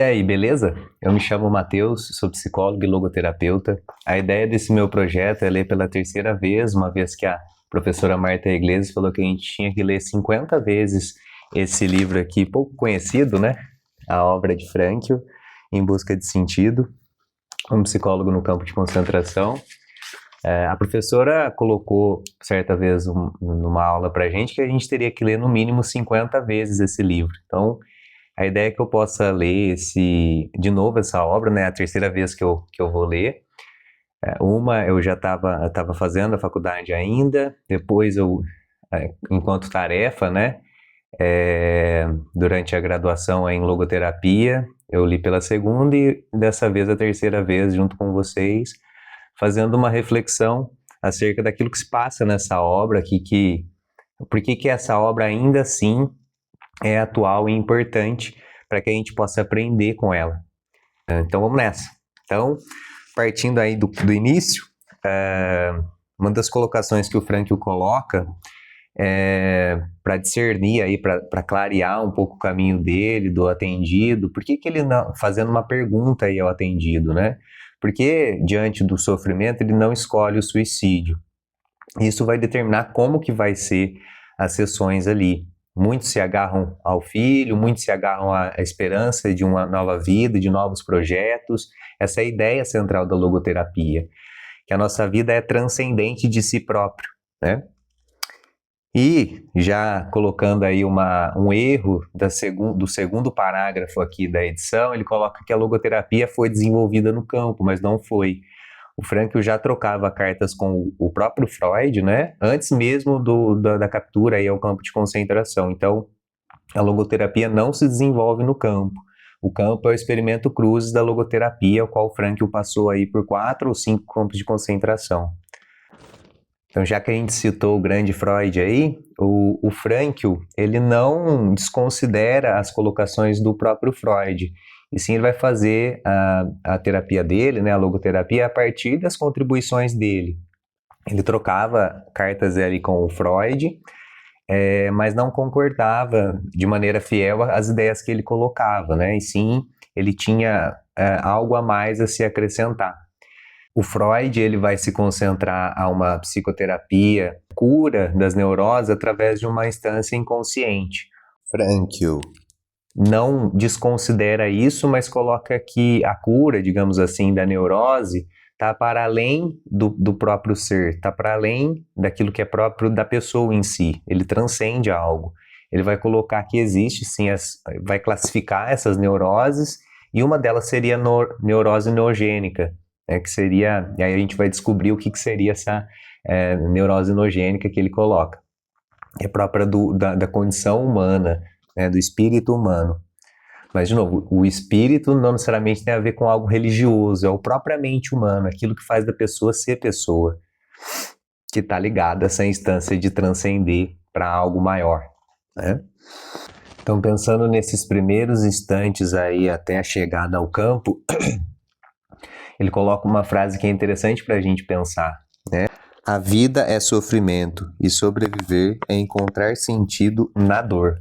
E aí, beleza? Eu me chamo Matheus, sou psicólogo e logoterapeuta. A ideia desse meu projeto é ler pela terceira vez, uma vez que a professora Marta Iglesias falou que a gente tinha que ler 50 vezes esse livro aqui, pouco conhecido, né? A obra de Frankl, Em Busca de Sentido, um psicólogo no campo de concentração. A professora colocou certa vez numa aula pra gente que a gente teria que ler no mínimo 50 vezes esse livro. Então, a ideia é que eu possa ler de novo essa obra, né? A terceira vez que eu vou ler. Uma eu já estava fazendo a faculdade ainda, depois enquanto tarefa, né? Durante a graduação em logoterapia, eu li pela segunda e dessa vez a terceira vez junto com vocês, fazendo uma reflexão acerca daquilo que se passa nessa obra aqui, por que essa obra ainda assim é atual e importante para que a gente possa aprender com ela. Então vamos nessa. Então, partindo aí do início, uma das colocações que o Frankl coloca para discernir aí, para clarear um pouco o caminho dele, do atendido, por que ele não, fazendo uma pergunta aí ao atendido, né? Porque diante do sofrimento ele não escolhe o suicídio. Isso vai determinar como que vai ser as sessões ali. Muitos se agarram ao filho, muitos se agarram à esperança de uma nova vida, de novos projetos. Essa é a ideia central da logoterapia, que a nossa vida é transcendente de si próprio, né? E já colocando aí um erro do segundo parágrafo aqui da edição, ele coloca que a logoterapia foi desenvolvida no campo, mas não foi. O Frankl já trocava cartas com o próprio Freud, né? Antes mesmo da captura aí ao campo de concentração. Então, a logoterapia não se desenvolve no campo. O campo é o experimento Cruzes da logoterapia, o qual o Frankl passou aí por 4 ou 5 campos de concentração. Então, já que a gente citou o grande Freud aí, o Frankl, ele não desconsidera as colocações do próprio Freud, e sim ele vai fazer a terapia dele, né, a logoterapia, a partir das contribuições dele. Ele trocava cartas ali com o Freud, mas não concordava de maneira fiel às ideias que ele colocava, né, e sim ele tinha algo a mais a se acrescentar. O Freud ele vai se concentrar a uma psicoterapia, cura das neuroses através de uma instância inconsciente. Frankl não desconsidera isso, mas coloca que a cura, digamos assim, da neurose está para além do próprio ser, está para além daquilo que é próprio da pessoa em si. Ele transcende algo. Ele vai colocar que existe, sim, vai classificar essas neuroses, e uma delas seria a neurose neogênica, que seria, e aí a gente vai descobrir o que seria essa neurose neogênica que ele coloca. É própria da condição humana, do espírito humano. Mas, de novo, o espírito não necessariamente tem a ver com algo religioso, é o propriamente humano, aquilo que faz da pessoa ser pessoa, que está ligado a essa instância de transcender para algo maior, né? Então, pensando nesses primeiros instantes aí até a chegada ao campo, ele coloca uma frase que é interessante para a gente pensar, né? A vida é sofrimento e sobreviver é encontrar sentido na dor.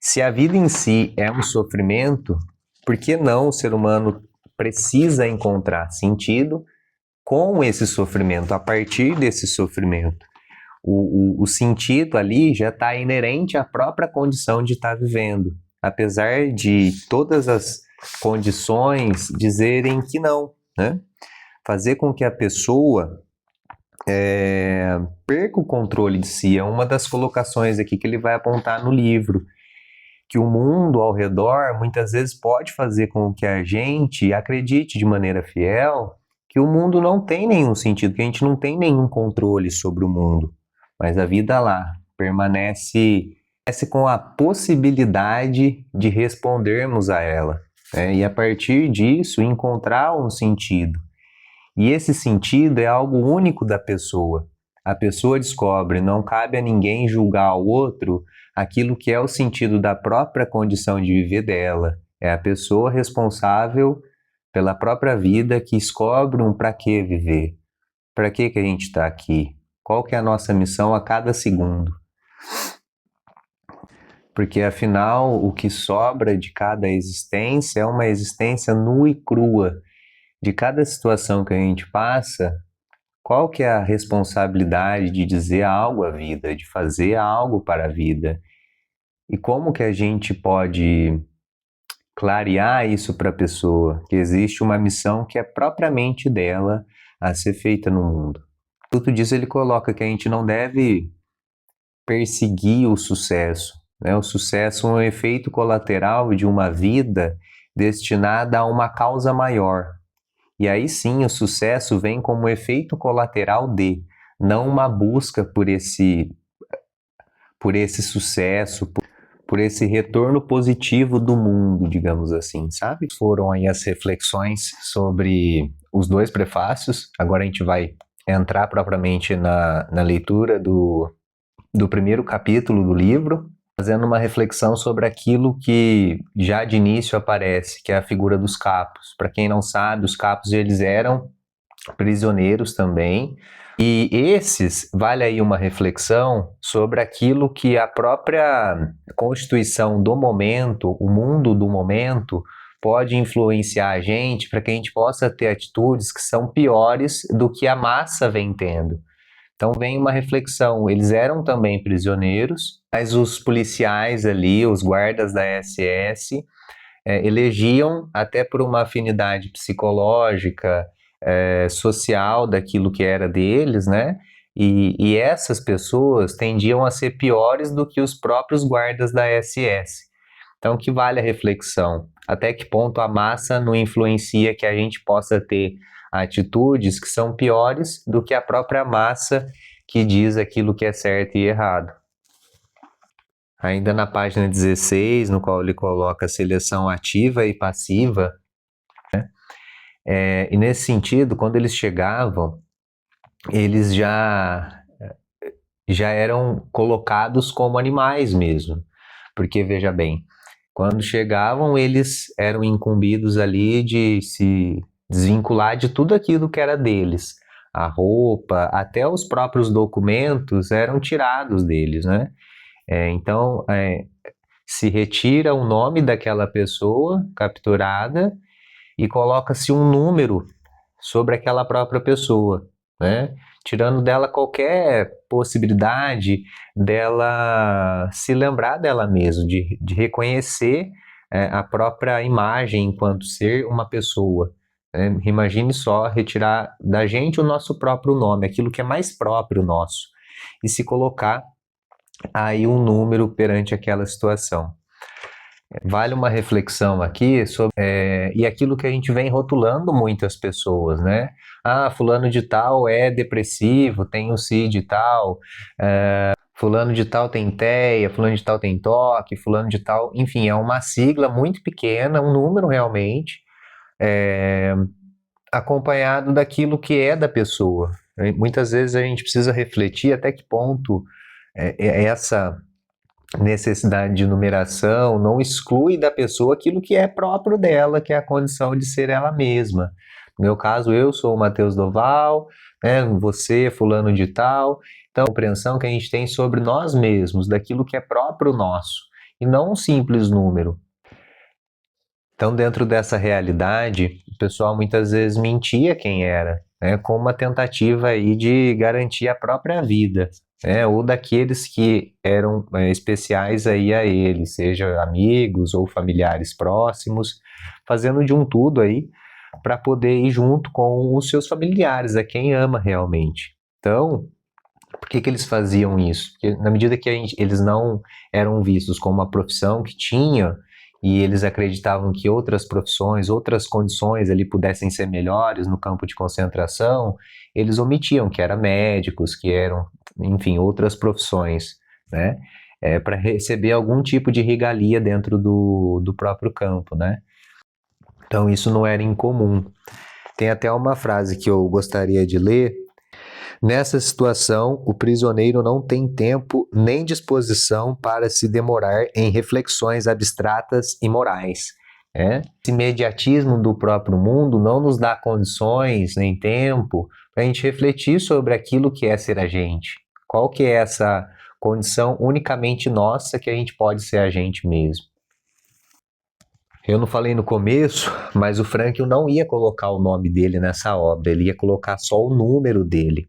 Se a vida em si é um sofrimento, por que não o ser humano precisa encontrar sentido com esse sofrimento, a partir desse sofrimento? O sentido ali já está inerente à própria condição de estar vivendo, apesar de todas as condições dizerem que não, né? Fazer com que a pessoa perca o controle de si é uma das colocações aqui que ele vai apontar no livro, que o mundo ao redor muitas vezes pode fazer com que a gente acredite de maneira fiel que o mundo não tem nenhum sentido, que a gente não tem nenhum controle sobre o mundo, mas a vida lá permanece com a possibilidade de respondermos a ela, né? E a partir disso encontrar um sentido. E esse sentido é algo único da pessoa. A pessoa descobre, não cabe a ninguém julgar ao outro aquilo que é o sentido da própria condição de viver dela. É a pessoa responsável pela própria vida que descobre um para que viver. Para que a gente está aqui? Qual que é a nossa missão a cada segundo? porque afinal o que sobra de cada existência é uma existência nua e crua. De cada situação que a gente passa, qual que é a responsabilidade de dizer algo à vida, de fazer algo para a vida? E como que a gente pode clarear isso para a pessoa, que existe uma missão que é propriamente dela a ser feita no mundo? Tudo disso ele coloca que a gente não deve perseguir o sucesso, né? O sucesso é um efeito colateral de uma vida destinada a uma causa maior. E aí sim o sucesso vem como efeito colateral de, não uma busca por esse sucesso, por esse retorno positivo do mundo, digamos assim, sabe? Foram aí as reflexões sobre os dois prefácios. Agora a gente vai entrar propriamente na leitura do primeiro capítulo do livro, fazendo uma reflexão sobre aquilo que já de início aparece, que é a figura dos capos. Para quem não sabe, os capos eles eram prisioneiros também, e esses, vale aí uma reflexão sobre aquilo que a própria constituição do momento, o mundo do momento, pode influenciar a gente para que a gente possa ter atitudes que são piores do que a massa vem tendo. Então vem uma reflexão, eles eram também prisioneiros, mas os policiais ali, os guardas da SS, elegiam até por uma afinidade psicológica, social daquilo que era deles, né? E essas pessoas tendiam a ser piores do que os próprios guardas da SS. Então, que vale a reflexão? Até que ponto a massa não influencia que a gente possa ter atitudes que são piores do que a própria massa que diz aquilo que é certo e errado? Ainda na página 16, no qual ele coloca a seleção ativa e passiva, né? E nesse sentido, quando eles chegavam, eles já eram colocados como animais mesmo. Porque, veja bem, quando chegavam, eles eram incumbidos ali de se desvincular de tudo aquilo que era deles. A roupa, até os próprios documentos eram tirados deles, né? Então, se retira o nome daquela pessoa capturada e coloca-se um número sobre aquela própria pessoa, né? Tirando dela qualquer possibilidade dela se lembrar dela mesma, de reconhecer a própria imagem enquanto ser uma pessoa. Né? Imagine só retirar da gente o nosso próprio nome, aquilo que é mais próprio nosso, e se colocar aí um número perante aquela situação. Vale uma reflexão aqui sobre e aquilo que a gente vem rotulando muitas pessoas, né? Ah, fulano de tal é depressivo, tem o CID e tal, fulano de tal tem TEA, fulano de tal tem TOC, fulano de tal... Enfim, é uma sigla muito pequena, um número realmente, acompanhado daquilo que é da pessoa. Muitas vezes a gente precisa refletir até que ponto essa necessidade de numeração não exclui da pessoa aquilo que é próprio dela, que é a condição de ser ela mesma. No meu caso, eu sou o Matheus Doval, né, você, fulano de tal. Então, a compreensão que a gente tem sobre nós mesmos, daquilo que é próprio nosso, e não um simples número. Então, dentro dessa realidade, o pessoal muitas vezes mentia quem era, né, com uma tentativa aí de garantir a própria vida. Ou daqueles que eram especiais aí a ele, seja amigos ou familiares próximos, fazendo de um tudo aí para poder ir junto com os seus familiares, a quem ama realmente. Então, por que eles faziam isso? Porque na medida que eles não eram vistos como uma profissão que tinha, e eles acreditavam que outras profissões, outras condições ali pudessem ser melhores no campo de concentração, eles omitiam que eram médicos, que eram, enfim, outras profissões, né? Para receber algum tipo de regalia dentro do próprio campo, né? Então isso não era incomum. Tem até uma frase que eu gostaria de ler. Nessa situação, o prisioneiro não tem tempo nem disposição para se demorar em reflexões abstratas e morais. Esse imediatismo do próprio mundo não nos dá condições nem tempo para a gente refletir sobre aquilo que é ser a gente. Qual que é essa condição unicamente nossa que a gente pode ser a gente mesmo. Eu não falei no começo, mas o Frankl não ia colocar o nome dele nessa obra, ele ia colocar só o número dele.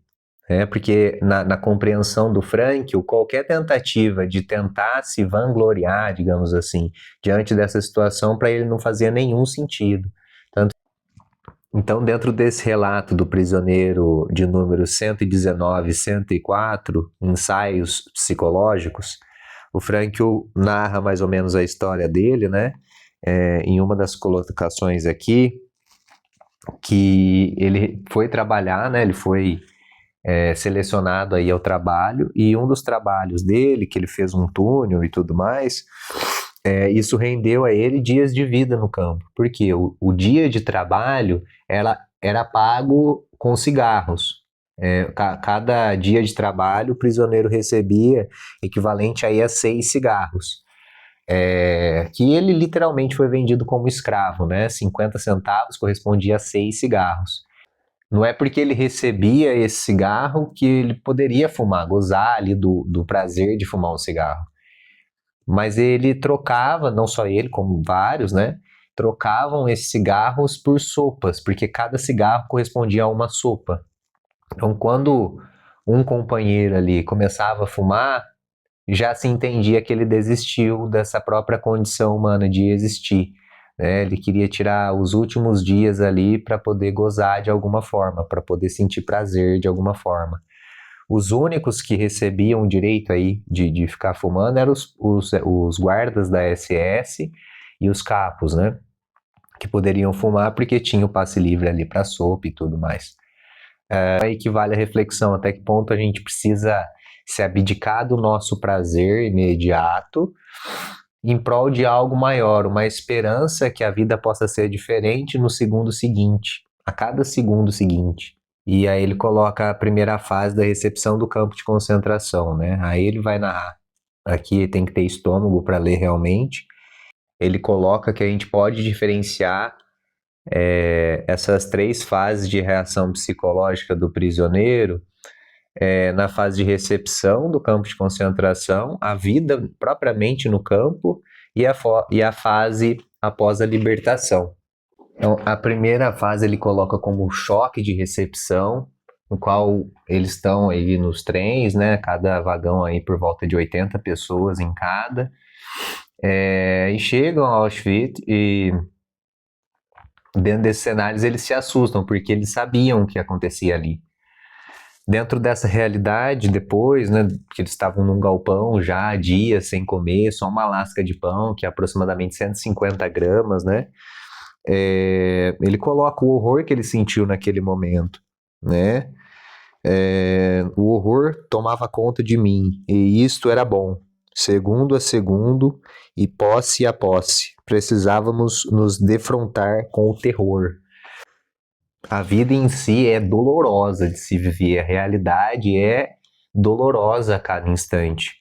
Porque na compreensão do Frankl, qualquer tentativa de tentar se vangloriar, digamos assim, diante dessa situação, para ele não fazia nenhum sentido. Então, dentro desse relato do prisioneiro de número 119 e 104, Ensaios Psicológicos, o Frankl narra mais ou menos a história dele, né? Em uma das colocações aqui, que ele foi trabalhar, né? Ele foi selecionado aí ao trabalho, e um dos trabalhos dele, que ele fez um túnel e tudo mais, isso rendeu a ele dias de vida no campo, porque o dia de trabalho era pago com cigarros. Cada dia de trabalho o prisioneiro recebia equivalente aí a 6 cigarros, que ele literalmente foi vendido como escravo, né? 50 centavos correspondia a 6 cigarros. Não é porque ele recebia esse cigarro que ele poderia fumar, gozar ali do prazer de fumar um cigarro. Mas ele trocava, não só ele, como vários, né? Trocavam esses cigarros por sopas, porque cada cigarro correspondia a uma sopa. Então, quando um companheiro ali começava a fumar, já se entendia que ele desistiu dessa própria condição humana de existir. Ele queria tirar os últimos dias ali para poder gozar de alguma forma, para poder sentir prazer de alguma forma. Os únicos que recebiam o direito aí de ficar fumando eram os guardas da SS e os capos, né? Que poderiam fumar porque tinha o passe livre ali para sopa e tudo mais. Aí que vale a reflexão, até que ponto a gente precisa se abdicar do nosso prazer imediato em prol de algo maior, uma esperança que a vida possa ser diferente no segundo seguinte, a cada segundo seguinte. E aí ele coloca a primeira fase da recepção do campo de concentração, né? Aí ele vai narrar. Aqui tem que ter estômago para ler realmente. Ele coloca que a gente pode diferenciar essas 3 fases de reação psicológica do prisioneiro na fase de recepção do campo de concentração, a vida propriamente no campo e a fase após a libertação. Então, a primeira fase ele coloca como choque de recepção, no qual eles estão aí nos trens, né? Cada vagão aí por volta de 80 pessoas em cada, e chegam a Auschwitz e dentro desses cenários eles se assustam, porque eles sabiam o que acontecia ali. Dentro dessa realidade, depois, né, que eles estavam num galpão já há dias sem comer, só uma lasca de pão, que é aproximadamente 150 gramas, né? Ele coloca o horror que ele sentiu naquele momento, né? O horror tomava conta de mim, e isto era bom. Segundo a segundo e posse a posse, precisávamos nos defrontar com o terror. A vida em si é dolorosa de se viver, a realidade é dolorosa a cada instante.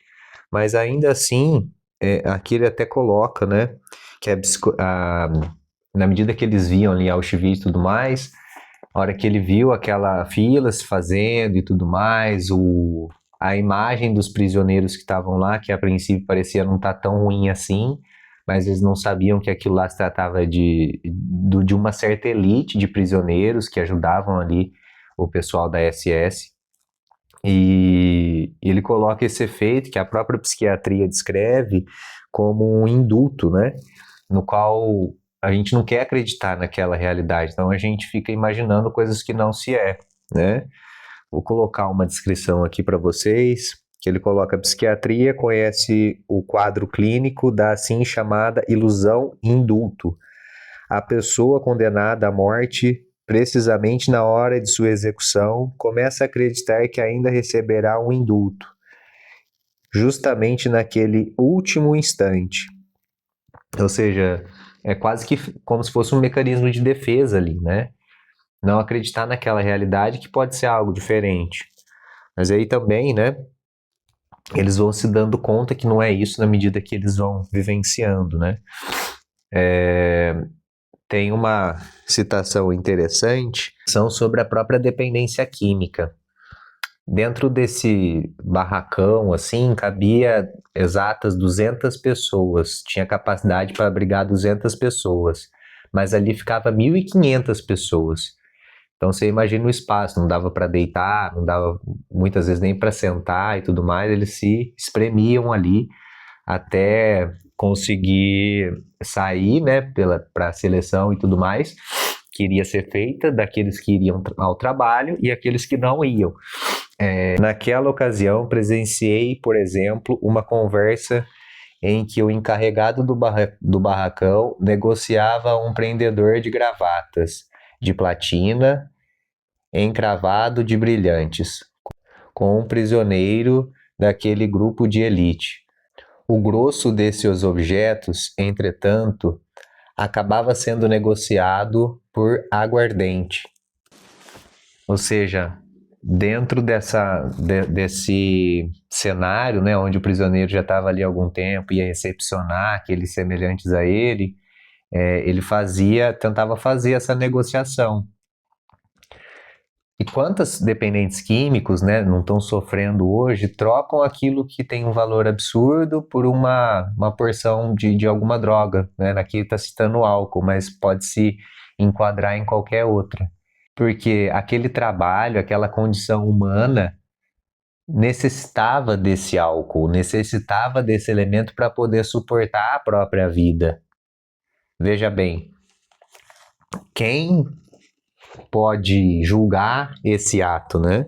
Mas ainda assim, aqui ele até coloca, né, que na medida que eles viam ali Auschwitz e tudo mais, a hora que ele viu aquela fila se fazendo e tudo mais, a imagem dos prisioneiros que estavam lá, que a princípio parecia não estar tão ruim assim, mas eles não sabiam que aquilo lá se tratava de uma certa elite de prisioneiros que ajudavam ali o pessoal da SS. E ele coloca esse efeito que a própria psiquiatria descreve como um indulto, né? No qual a gente não quer acreditar naquela realidade, então a gente fica imaginando coisas que não se é, né? Vou colocar uma descrição aqui para vocês, que ele coloca: a psiquiatria conhece o quadro clínico da assim chamada ilusão indulto. A pessoa condenada à morte, precisamente na hora de sua execução, começa a acreditar que ainda receberá um indulto, justamente naquele último instante. Ou seja, é quase que como se fosse um mecanismo de defesa ali, né? Não acreditar naquela realidade que pode ser algo diferente. Mas aí também, né, eles vão se dando conta que não é isso na medida que eles vão vivenciando, né? Tem uma citação interessante, são sobre a própria dependência química. Dentro desse barracão, assim, cabia exatas 200 pessoas, tinha capacidade para abrigar 200 pessoas, mas ali ficava 1.500 pessoas. Então você imagina o espaço, não dava para deitar, não dava muitas vezes nem para sentar e tudo mais, eles se espremiam ali até conseguir sair, né, para a seleção e tudo mais, que iria ser feita daqueles que iriam ao trabalho e aqueles que não iam. Naquela ocasião, presenciei, por exemplo, uma conversa em que o encarregado do barracão negociava um prendedor de gravatas de platina encravado de brilhantes com um prisioneiro daquele grupo de elite. O grosso desses objetos, entretanto, acabava sendo negociado por aguardente. Ou seja, dentro desse cenário, né, onde o prisioneiro já estava ali há algum tempo, ia recepcionar aqueles semelhantes a ele, ele tentava fazer essa negociação. E quantos dependentes químicos, né, não estão sofrendo hoje, trocam aquilo que tem um valor absurdo por uma porção de alguma droga, né? Aqui está citando álcool, mas pode se enquadrar em qualquer outra. Porque aquele trabalho, aquela condição humana necessitava desse álcool, necessitava desse elemento para poder suportar a própria vida. Veja bem, quem pode julgar esse ato, né?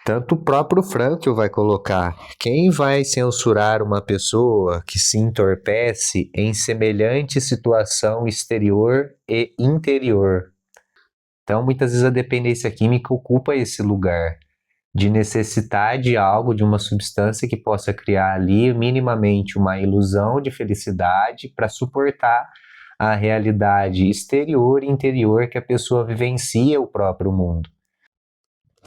Tanto o próprio Frankl vai colocar: quem vai censurar uma pessoa que se entorpece em semelhante situação exterior e interior? Então, muitas vezes a dependência química ocupa esse lugar de necessitar de algo, de uma substância que possa criar ali minimamente uma ilusão de felicidade para suportar a realidade exterior e interior que a pessoa vivencia o próprio mundo.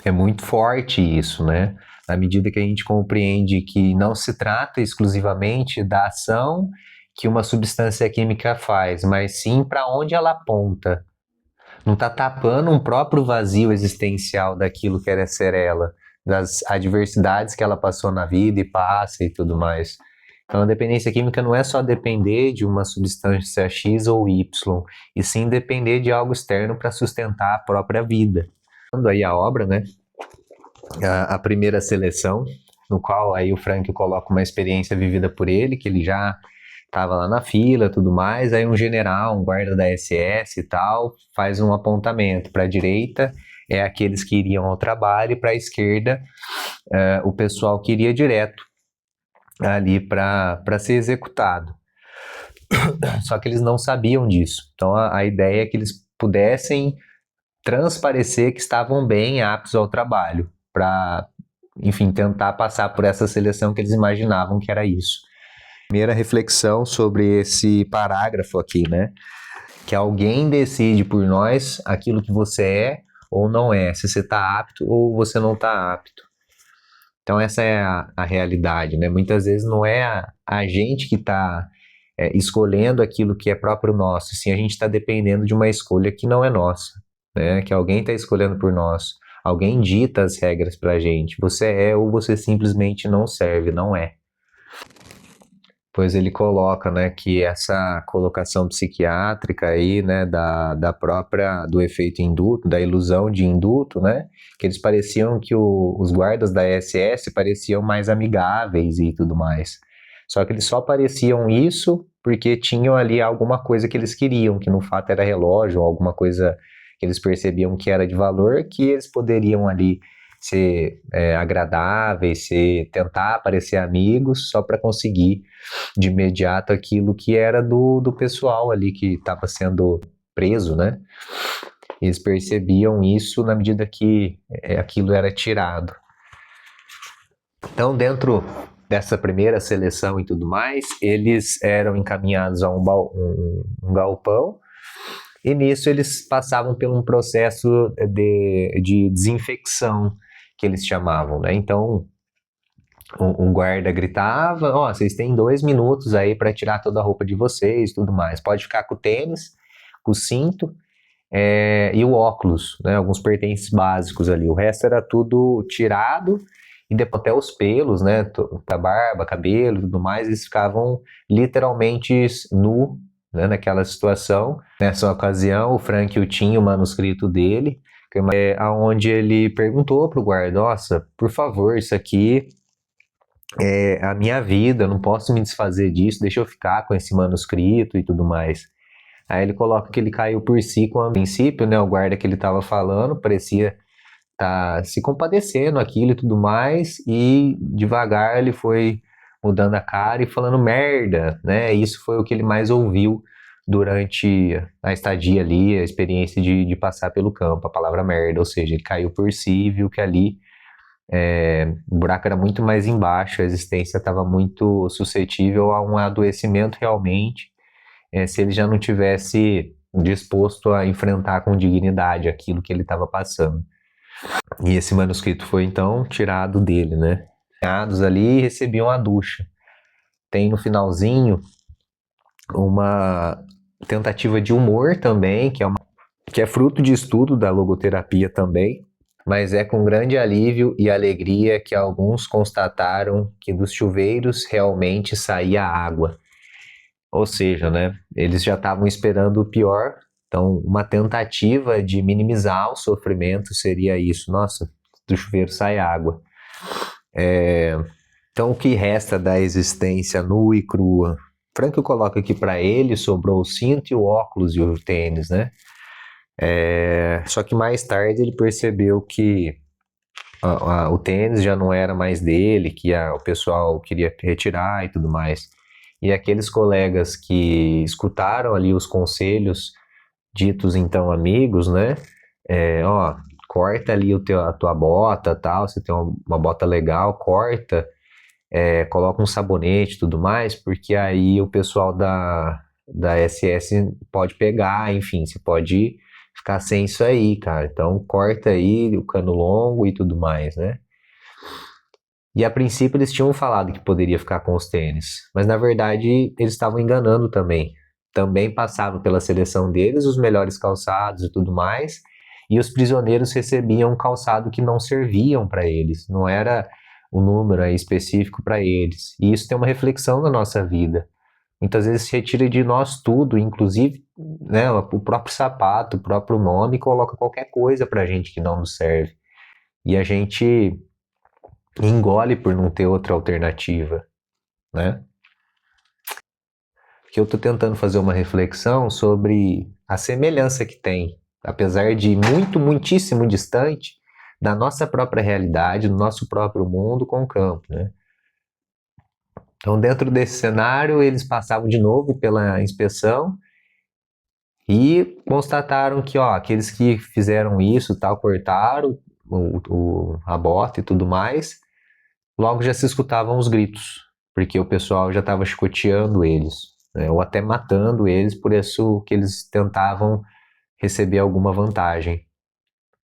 É muito forte isso, né? Na medida que a gente compreende que não se trata exclusivamente da ação que uma substância química faz, mas sim para onde ela aponta. Não está tapando um próprio vazio existencial daquilo que era ser ela, das adversidades que ela passou na vida e passa e tudo mais. Então, a dependência química não é só depender de uma substância X ou Y, e sim depender de algo externo para sustentar a própria vida. Aí a obra, né? A primeira seleção, no qual aí o Frankl coloca uma experiência vivida por ele, que ele já estava lá na fila, tudo mais, aí um general, um guarda da SS e tal, faz um apontamento para a direita, é aqueles que iriam ao trabalho, e para a esquerda, o pessoal que iria direto ali para ser executado. Só que eles não sabiam disso. Então a ideia é que eles pudessem transparecer que estavam bem aptos ao trabalho, para, enfim, tentar passar por essa seleção que eles imaginavam que era isso. Primeira reflexão sobre esse parágrafo aqui, né? Que alguém decide por nós aquilo que você é ou não é, se você está apto ou você não está apto. Então essa é a realidade, né? Muitas vezes não é a gente que está escolhendo aquilo que é próprio nosso, sim, a gente está dependendo de uma escolha que não é nossa, né? Que alguém está escolhendo por nós, alguém dita as regras para a gente. Você é ou você simplesmente não serve, não é. Pois ele coloca, né, que essa colocação psiquiátrica aí, né, do efeito induto, da ilusão de induto, né, que eles pareciam que os guardas da SS pareciam mais amigáveis e tudo mais. Só que eles só pareciam isso porque tinham ali alguma coisa que eles queriam, que no fato era relógio ou alguma coisa que eles percebiam que era de valor, que eles poderiam ali ser agradáveis, tentar parecer amigos, só para conseguir de imediato aquilo que era do pessoal ali que estava sendo preso, né? Eles percebiam isso na medida que aquilo era tirado. Então, dentro dessa primeira seleção e tudo mais, eles eram encaminhados a um galpão, e nisso eles passavam por um processo de desinfecção, que eles chamavam, né? Então, um guarda gritava: ó, vocês têm 2 minutos aí para tirar toda a roupa de vocês e tudo mais. Pode ficar com o tênis, com o cinto, e o óculos, né, alguns pertences básicos ali. O resto era tudo tirado e depois até os pelos, né, a barba, cabelo e tudo mais, eles ficavam literalmente nu, né, naquela situação. Nessa ocasião, o Frank tinha o manuscrito dele, onde ele perguntou para o guarda: nossa, por favor, isso aqui é a minha vida, eu não posso me desfazer disso, deixa eu ficar com esse manuscrito e tudo mais. Aí ele coloca que ele caiu por si quando, no princípio, né, o guarda que ele estava falando parecia estar se compadecendo aquilo e tudo mais, e devagar ele foi mudando a cara e falando merda, né? Isso foi o que ele mais ouviu durante a estadia ali, a experiência de passar pelo campo, a palavra merda, ou seja, ele caiu por si e viu que ali o buraco era muito mais embaixo, a existência estava muito suscetível a um adoecimento realmente, se ele já não tivesse disposto a enfrentar com dignidade aquilo que ele estava passando. E esse manuscrito foi então tirado dele, né? Ali recebiam a ducha. Tem no finalzinho uma tentativa de humor também, que é fruto de estudo da logoterapia também, mas é com grande alívio e alegria que alguns constataram que dos chuveiros realmente saía água. Ou seja, né, eles já estavam esperando o pior, então uma tentativa de minimizar o sofrimento seria isso: nossa, do chuveiro sai água. Então o que resta da existência nua e crua? Frank coloca aqui para ele, sobrou o cinto e o óculos e o tênis, né? Só que mais tarde ele percebeu que o tênis já não era mais dele, que o pessoal queria retirar e tudo mais. E aqueles colegas que escutaram ali os conselhos ditos então amigos, né? Corta ali a tua bota, tal, você tem uma bota legal, corta, coloca um sabonete e tudo mais, porque aí o pessoal da SS pode pegar, enfim, você pode ficar sem isso aí, cara. Então corta aí o cano longo e tudo mais, né? E a princípio eles tinham falado que poderia ficar com os tênis, mas na verdade eles estavam enganando também. Também passava pela seleção deles os melhores calçados e tudo mais, e os prisioneiros recebiam um calçado que não serviam para eles, não era o número aí específico para eles. E isso tem uma reflexão na nossa vida. Muitas vezes se retira de nós tudo, inclusive, né, o próprio sapato, o próprio nome, e coloca qualquer coisa para a gente que não nos serve. E a gente engole por não ter outra alternativa, né? Que eu estou tentando fazer uma reflexão sobre a semelhança que tem, apesar de muitíssimo distante da nossa própria realidade, do nosso próprio mundo com o campo, né? Então, dentro desse cenário, eles passavam de novo pela inspeção e constataram que, aqueles que fizeram isso, tal, cortaram a bota e tudo mais, logo já se escutavam os gritos, porque o pessoal já estava chicoteando eles, né, ou até matando eles, por isso que eles tentavam receber alguma vantagem.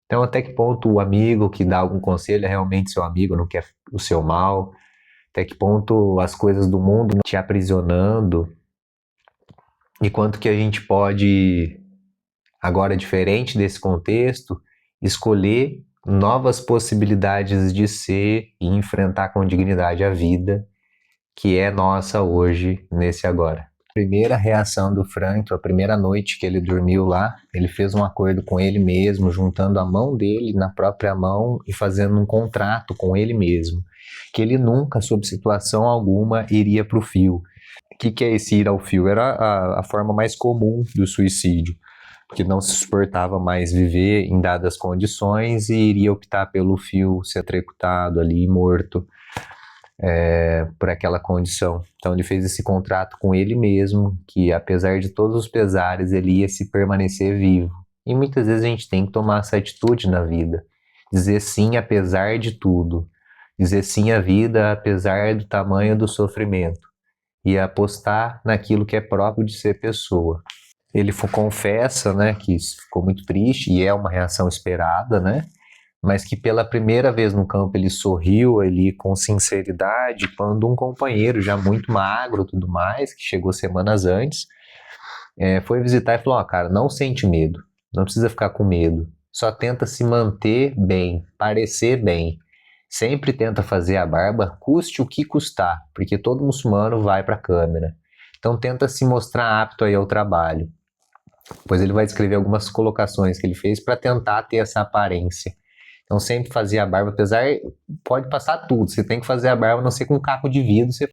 Então, até que ponto o amigo que dá algum conselho é realmente seu amigo, não quer o seu mal? Até que ponto as coisas do mundo te aprisionando? E quanto que a gente pode, agora diferente desse contexto, escolher novas possibilidades de ser e enfrentar com dignidade a vida que é nossa hoje, nesse agora. Primeira reação do Frank, a primeira noite que ele dormiu lá, ele fez um acordo com ele mesmo, juntando a mão dele na própria mão e fazendo um contrato com ele mesmo, que ele nunca, sob situação alguma, iria para o fio. O que é esse ir ao fio? Era a forma mais comum do suicídio, porque não se suportava mais viver em dadas condições e iria optar pelo fio ser executado ali, morto, por aquela condição. Então ele fez esse contrato com ele mesmo, que apesar de todos os pesares, ele ia se permanecer vivo. E muitas vezes a gente tem que tomar essa atitude na vida, dizer sim apesar de tudo, dizer sim à vida apesar do tamanho do sofrimento, e apostar naquilo que é próprio de ser pessoa. Ele confessa, né, que ficou muito triste, e é uma reação esperada, né, mas que pela primeira vez no campo ele sorriu ali com sinceridade, quando um companheiro já muito magro e tudo mais, que chegou semanas antes, foi visitar e falou: cara, não sente medo, não precisa ficar com medo. Só tenta se manter bem, parecer bem. Sempre tenta fazer a barba, custe o que custar, porque todo muçulmano vai para a câmera. Então tenta se mostrar apto aí ao trabalho. Depois ele vai descrever algumas colocações que ele fez para tentar ter essa aparência. Então sempre fazer a barba, apesar, pode passar tudo, você tem que fazer a barba, a não ser com um caco de vidro, você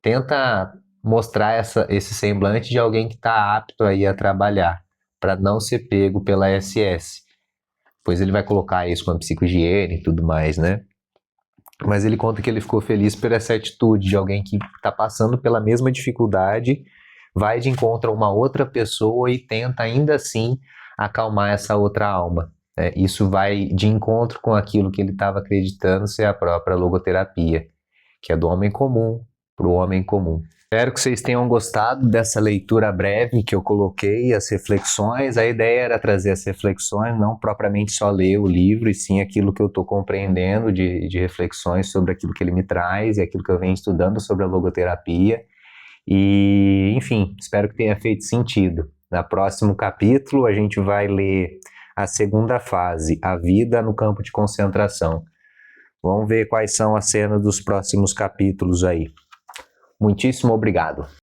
tenta mostrar esse semblante de alguém que está apto aí a trabalhar, para não ser pego pela SS. Depois ele vai colocar isso com a psicohigiene e tudo mais, né? Mas ele conta que ele ficou feliz por essa atitude de alguém que está passando pela mesma dificuldade, vai de encontro a uma outra pessoa e tenta ainda assim acalmar essa outra alma. Isso vai de encontro com aquilo que ele estava acreditando ser a própria logoterapia, que é do homem comum para o homem comum. Espero que vocês tenham gostado dessa leitura breve que eu coloquei, as reflexões. A ideia era trazer as reflexões, não propriamente só ler o livro, e sim aquilo que eu estou compreendendo de reflexões sobre aquilo que ele me traz e aquilo que eu venho estudando sobre a logoterapia. E, enfim, espero que tenha feito sentido. No próximo capítulo, a gente vai ler a segunda fase, a vida no campo de concentração. Vamos ver quais são as cenas dos próximos capítulos aí. Muitíssimo obrigado.